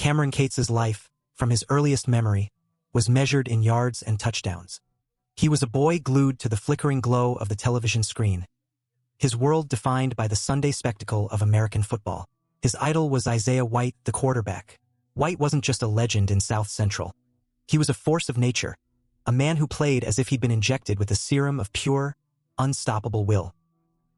Cameron Cates's life, from his earliest memory, was measured in yards and touchdowns. He was a boy glued to the flickering glow of the television screen, his world defined by the Sunday spectacle of American football. His idol was Isaiah White, the quarterback. White wasn't just a legend in South Central. He was a force of nature, a man who played as if he'd been injected with a serum of pure, unstoppable will.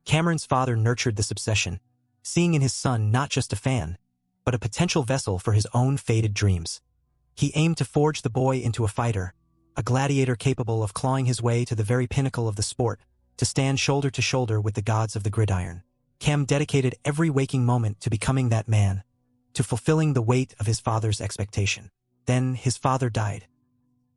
Cameron's father nurtured this obsession, seeing in his son not just a fan, but a potential vessel for his own faded dreams. He aimed to forge the boy into a fighter, a gladiator capable of clawing his way to the very pinnacle of the sport, to stand shoulder to shoulder with the gods of the gridiron. Cam dedicated every waking moment to becoming that man, to fulfilling the weight of his father's expectation. Then his father died.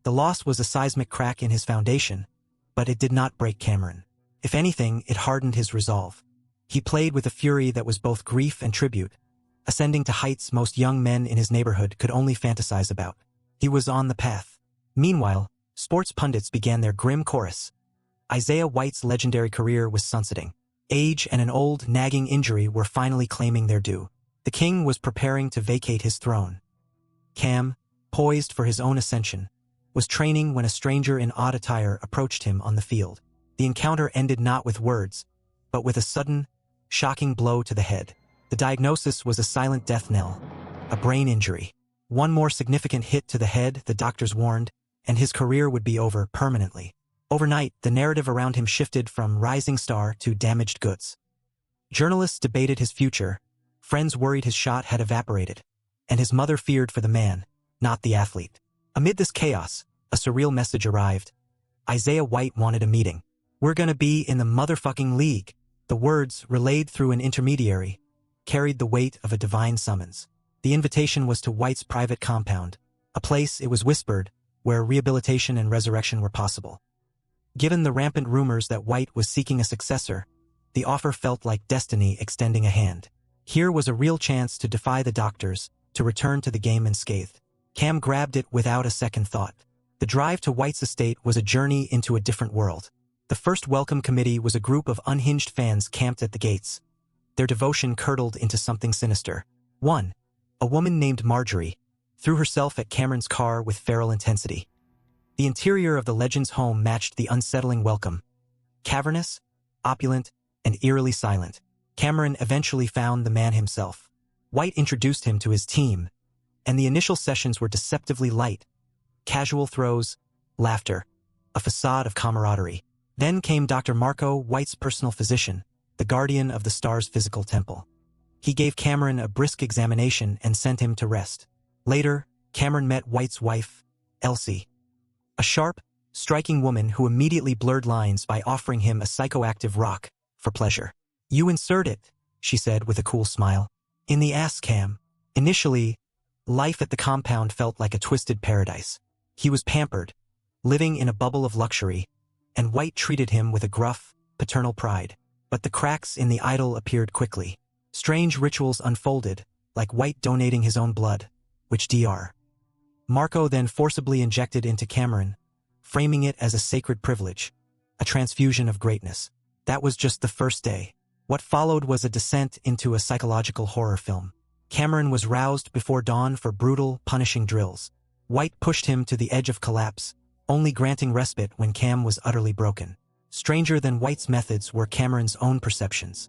The loss was a seismic crack in his foundation, but it did not break Cameron. If anything, it hardened his resolve. He played with a fury that was both grief and tribute, ascending to heights most young men in his neighborhood could only fantasize about. He was on the path. Meanwhile, sports pundits began their grim chorus. Isaiah White's legendary career was sunsetting. Age and an old, nagging injury were finally claiming their due. The king was preparing to vacate his throne. Cam, poised for his own ascension, was training when a stranger in odd attire approached him on the field. The encounter ended not with words, but with a sudden, shocking blow to the head. The diagnosis was a silent death knell, a brain injury. One more significant hit to the head, the doctors warned, and his career would be over permanently. Overnight, the narrative around him shifted from rising star to damaged goods. Journalists debated his future, friends worried his shot had evaporated, and his mother feared for the man, not the athlete. Amid this chaos, a surreal message arrived. Isaiah White wanted a meeting. "We're gonna be in the motherfucking league." The words, relayed through an intermediary, carried the weight of a divine summons. The invitation was to White's private compound, a place, it was whispered, where rehabilitation and resurrection were possible. Given the rampant rumors that White was seeking a successor, the offer felt like destiny extending a hand. Here was a real chance to defy the doctors, to return to the game unscathed. Cam grabbed it without a second thought. The drive to White's estate was a journey into a different world. The first welcome committee was a group of unhinged fans camped at the gates. Their devotion curdled into something sinister. One, a woman named Marjorie, threw herself at Cameron's car with feral intensity. The interior of the legend's home matched the unsettling welcome. Cavernous, opulent, and eerily silent. Cameron eventually found the man himself. White introduced him to his team, and the initial sessions were deceptively light. Casual throws, laughter, a facade of camaraderie. Then came Dr. Marco, White's personal physician, the guardian of the star's physical temple. He gave Cameron a brisk examination and sent him to rest. Later, Cameron met White's wife, Elsie, a sharp, striking woman who immediately blurred lines by offering him a psychoactive rock for pleasure. "You insert it," she said with a cool smile. "In the ass, Cam." Initially, life at the compound felt like a twisted paradise. He was pampered, living in a bubble of luxury, and White treated him with a gruff, paternal pride. But the cracks in the idol appeared quickly. Strange rituals unfolded, like White donating his own blood, which Dr. Marco then forcibly injected into Cameron, framing it as a sacred privilege, a transfusion of greatness. That was just the first day. What followed was a descent into a psychological horror film. Cameron was roused before dawn for brutal, punishing drills. White pushed him to the edge of collapse, only granting respite when Cam was utterly broken. Stranger than White's methods were Cameron's own perceptions.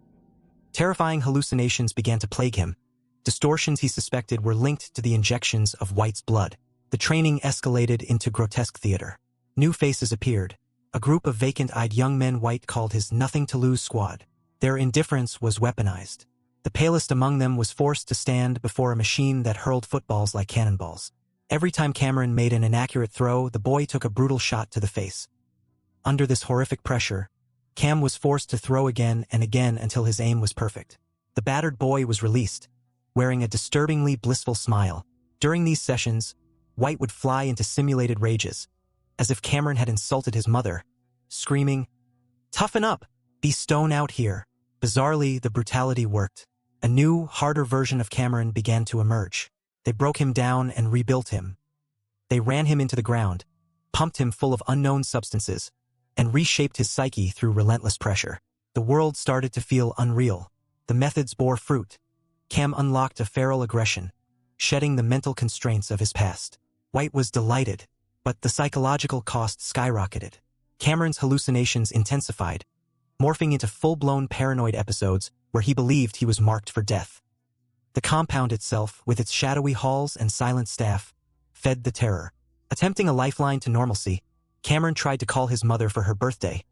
Terrifying hallucinations began to plague him. Distortions he suspected were linked to the injections of White's blood. The training escalated into grotesque theater. New faces appeared, a group of vacant-eyed young men White called his nothing-to-lose squad. Their indifference was weaponized. The palest among them was forced to stand before a machine that hurled footballs like cannonballs. Every time Cameron made an inaccurate throw, the boy took a brutal shot to the face. Under this horrific pressure, Cam was forced to throw again and again until his aim was perfect. The battered boy was released, wearing a disturbingly blissful smile. During these sessions, White would fly into simulated rages, as if Cameron had insulted his mother, screaming, "Toughen up! Be stone out here!" Bizarrely, the brutality worked. A new, harder version of Cameron began to emerge. They broke him down and rebuilt him. They ran him into the ground, pumped him full of unknown substances, and reshaped his psyche through relentless pressure. The world started to feel unreal. The methods bore fruit. Cam unlocked a feral aggression, shedding the mental constraints of his past. White was delighted, but the psychological cost skyrocketed. Cameron's hallucinations intensified, morphing into full-blown paranoid episodes where he believed he was marked for death. The compound itself, with its shadowy halls and silent staff, fed the terror. Attempting a lifeline to normalcy, Cameron tried to call his mother for her birthday,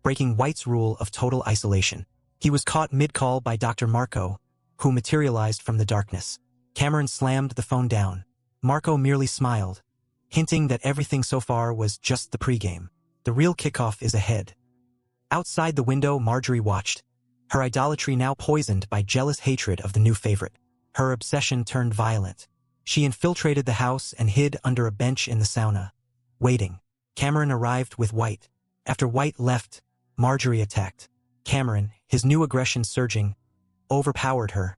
breaking White's rule of total isolation. He was caught mid-call by Dr. Marco, who materialized from the darkness. Cameron slammed the phone down. Marco merely smiled, hinting that everything so far was just the pregame. The real kickoff is ahead. Outside the window, Marjorie watched, her idolatry now poisoned by jealous hatred of the new favorite. Her obsession turned violent. She infiltrated the house and hid under a bench in the sauna, waiting. Cameron arrived with White. After White left, Marjorie attacked. Cameron, his new aggression surging, overpowered her,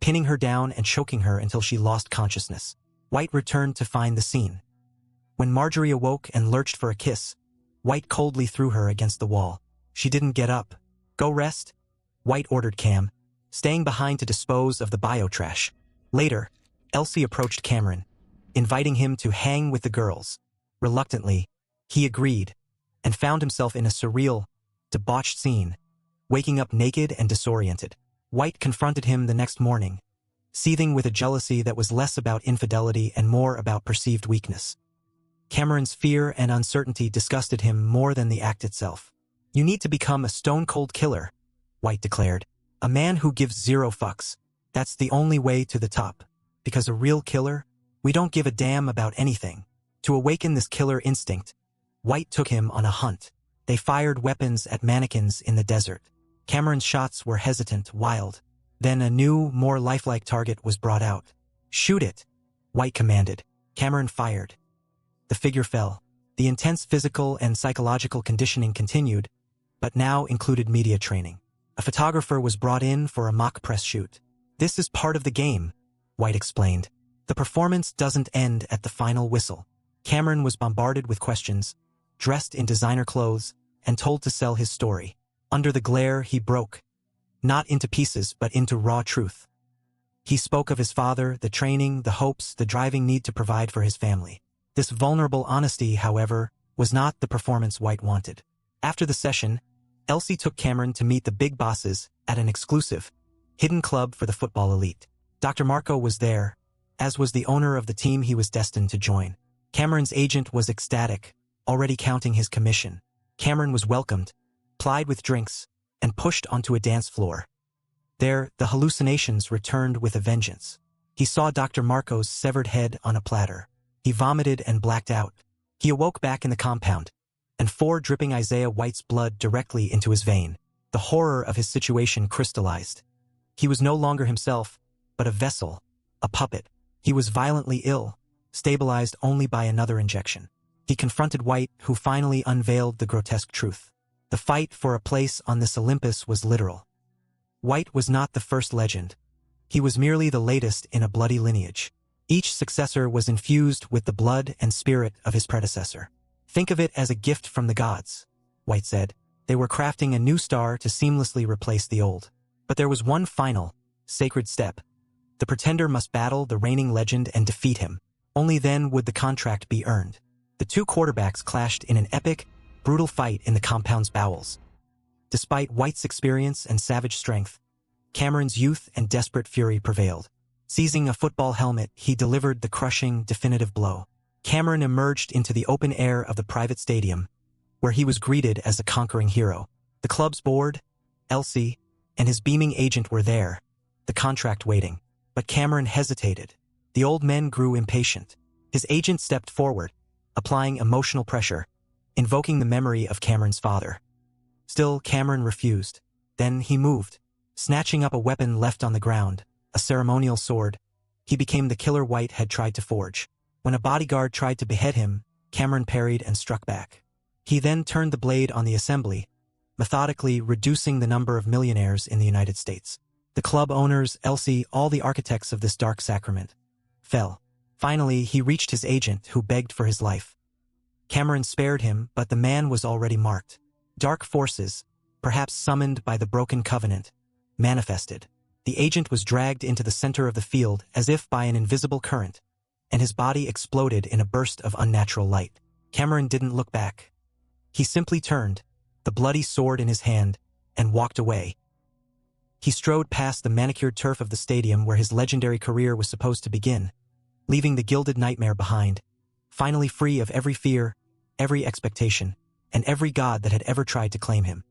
pinning her down and choking her until she lost consciousness. White returned to find the scene. When Marjorie awoke and lurched for a kiss, White coldly threw her against the wall. She didn't get up. "Go rest," White ordered Cam, staying behind to dispose of the biotrash. Later, Elsie approached Cameron, inviting him to hang with the girls. Reluctantly, he agreed, and found himself in a surreal, debauched scene, waking up naked and disoriented. White confronted him the next morning, seething with a jealousy that was less about infidelity and more about perceived weakness. Cameron's fear and uncertainty disgusted him more than the act itself. "You need to become a stone-cold killer," White declared. "A man who gives zero fucks. That's the only way to the top. Because a real killer, we don't give a damn about anything." To awaken this killer instinct, White took him on a hunt. They fired weapons at mannequins in the desert. Cameron's shots were hesitant, wild. Then a new, more lifelike target was brought out. "Shoot it," White commanded. Cameron fired. The figure fell. The intense physical and psychological conditioning continued, but now included media training. A photographer was brought in for a mock press shoot. "This is part of the game," White explained. "The performance doesn't end at the final whistle." Cameron was bombarded with questions, dressed in designer clothes, and told to sell his story. Under the glare, he broke, not into pieces but into raw truth. He spoke of his father, the training, the hopes, the driving need to provide for his family. This vulnerable honesty, however, was not the performance White wanted. After the session, Elsie took Cameron to meet the big bosses at an exclusive, hidden club for the football elite. Dr. Marco was there, as was the owner of the team he was destined to join. Cameron's agent was ecstatic, already counting his commission. Cameron was welcomed, plied with drinks, and pushed onto a dance floor. There, the hallucinations returned with a vengeance. He saw Dr. Marco's severed head on a platter. He vomited and blacked out. He awoke back in the compound, and 4 dripping Isaiah White's blood directly into his vein. The horror of his situation crystallized. He was no longer himself, but a vessel, a puppet. He was violently ill, stabilized only by another injection. He confronted White, who finally unveiled the grotesque truth. The fight for a place on this Olympus was literal. White was not the first legend. He was merely the latest in a bloody lineage. Each successor was infused with the blood and spirit of his predecessor. "Think of it as a gift from the gods," White said. They were crafting a new star to seamlessly replace the old. But there was one final, sacred step. The pretender must battle the reigning legend and defeat him. Only then would the contract be earned. The 2 quarterbacks clashed in an epic, brutal fight in the compound's bowels. Despite White's experience and savage strength, Cameron's youth and desperate fury prevailed. Seizing a football helmet, he delivered the crushing, definitive blow. Cameron emerged into the open air of the private stadium, where he was greeted as a conquering hero. The club's board, Elsie, and his beaming agent were there, the contract waiting. But Cameron hesitated. The old men grew impatient. His agent stepped forward, applying emotional pressure, invoking the memory of Cameron's father. Still, Cameron refused. Then he moved, snatching up a weapon left on the ground, a ceremonial sword. He became the killer White had tried to forge. When a bodyguard tried to behead him, Cameron parried and struck back. He then turned the blade on the assembly, methodically reducing the number of millionaires in the United States. The club owners, Elsie, all the architects of this dark sacrament, fell. Finally, he reached his agent, who begged for his life. Cameron spared him, but the man was already marked. Dark forces, perhaps summoned by the broken covenant, manifested. The agent was dragged into the center of the field as if by an invisible current, and his body exploded in a burst of unnatural light. Cameron didn't look back. He simply turned, the bloody sword in his hand, and walked away. He strode past the manicured turf of the stadium where his legendary career was supposed to begin, leaving the gilded nightmare behind, finally free of every fear, every expectation, and every god that had ever tried to claim him.